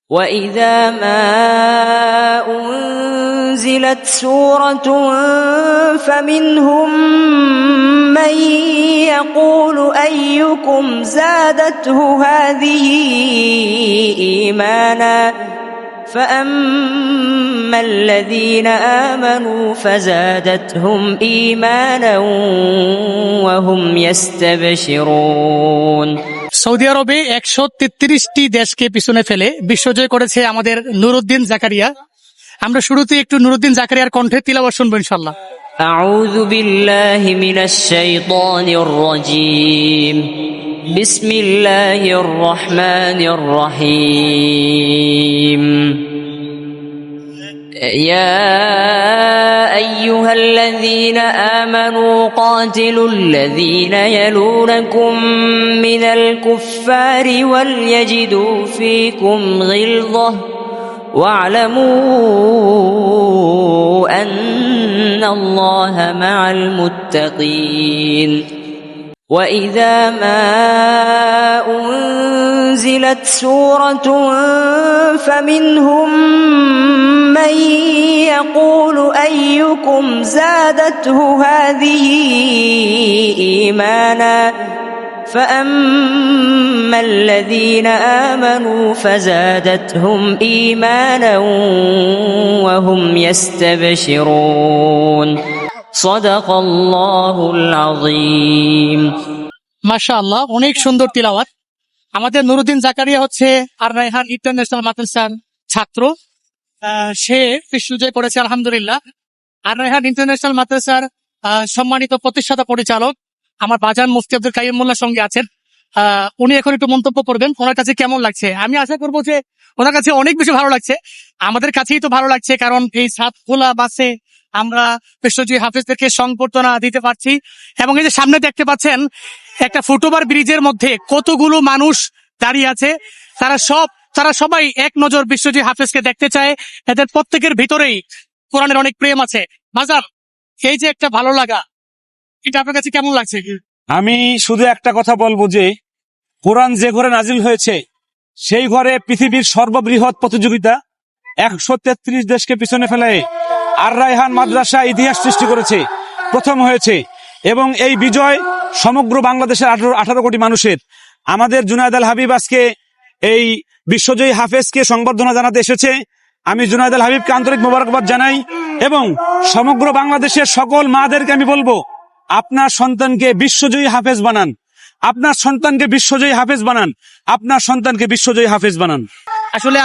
وَإِذَا مَا أُنْزِلَتْ سُورَةٌ فَمِنْهُمْ مَنْ يَقُولُ أَيُّكُمْ زَادَتْهُ هَذِهِ إِيمَانًا فَأَمَّا الَّذِينَ آمَنُوا فَزَادَتْهُمْ إِيمَانًا وَهُمْ يَسْتَبْشِرُونَ। Saudi আরবে 133টি দেশকে পিছনে ফেলে বিশ্বজয় করেছে আমাদের নুরুদ্দিন জাকারিয়া। আমরা শুরুতে একটু নুরুদ্দিন জাকারিয়ার কণ্ঠে তিলাওয়াত শুনবো ইনশাআল্লাহ। أعوذ بالله من الشيطان الرجيم بسم الله الرحمن الرحيم يا أيها الذين آمنوا قاتلوا الذين يلونكم من الكفار وليجدوا فيكم غلظة واعلموا أن الله مع المتقين وإذا ما أنزلت سورة فمنهم من يقول أيكم زادته هذه إيمانا فأما الذين آمنوا فزادتهم إيمانا وهم يستبشرون صدق الله العظيم। মাশাআল্লাহ, অনেক সুন্দর তিলাওয়াত। আমাদের নুরুদ্দিন জাকারিয়া হচ্ছে আর রায়হান ইন্টারন্যাশনাল মাদ্রাসার ছাত্র। সে বিশ্বজয় করেছে আলহামদুলিল্লাহ। আর রায়হান ইন্টারন্যাশনাল মাদ্রাসার সম্মানিত প্রতিষ্ঠাতা পরিচালক আমার বাজান মুফতি আব্দুল কাইয়ুম মোল্লার সঙ্গে আছেন। উনি এখন একটু মন্তব্য করবেন ওনার কাছে কেমন লাগছে। আমি আশা করবো যে ওনার কাছে অনেক বেশি ভালো লাগছে, আমাদের কাছেই তো ভালো লাগছে, কারণ এই সাতখোলা বাসে আমরা বিশ্বজয়ী হাফেজদেরকে সংবর্ধনা দিতে পারছি। এবং এই যে সামনে দেখতে পাচ্ছেন একটা ফুটওভার ব্রিজের মধ্যে কতগুলো মানুষ দাঁড়িয়ে আছে, তারা সবাই এক নজর বিশ্বজয়ী হাফেজকে দেখতে চায়। এদের প্রত্যেকের ভিতরেই কোরআনের অনেক প্রেম আছে। বাজার, এই যে একটা ভালো লাগা, এটা আপনার কাছে কেমন লাগছে? আমি শুধু একটা কথা বলবো যে কোরআন যে ঘরে নাজিল হয়েছে সেই ঘরে পৃথিবীর সর্ববৃহৎ প্রতিযোগিতা 133 দেশকে পিছনে ফেলে আর রায়হান মাদ্রাসা ইতিহাস সৃষ্টি করেছে, প্রথম হয়েছে। এবং এই বিজয় সমগ্র বাংলাদেশের 18 কোটি মানুষের। আমাদের জুনায়েদ আল হাবিব আজকে এই বিশ্বজয়ী হাফেজকে সংবর্ধনা জানাতে এসেছে। আমি জুনায়েদ আল হাবিবকে আন্তরিক মোবারকবাদ জানাই এবং সমগ্র বাংলাদেশের সকল মাদেরকে আমি বলবো, আপনার সন্তানকে বিশ্বজয়ী হাফেজ বানান, আপনার সন্তানকে বিশ্বজয়ী হাফেজ বানান, আপনার সন্তানকে বিশ্বজয়ী হাফেজ বানান। আসলে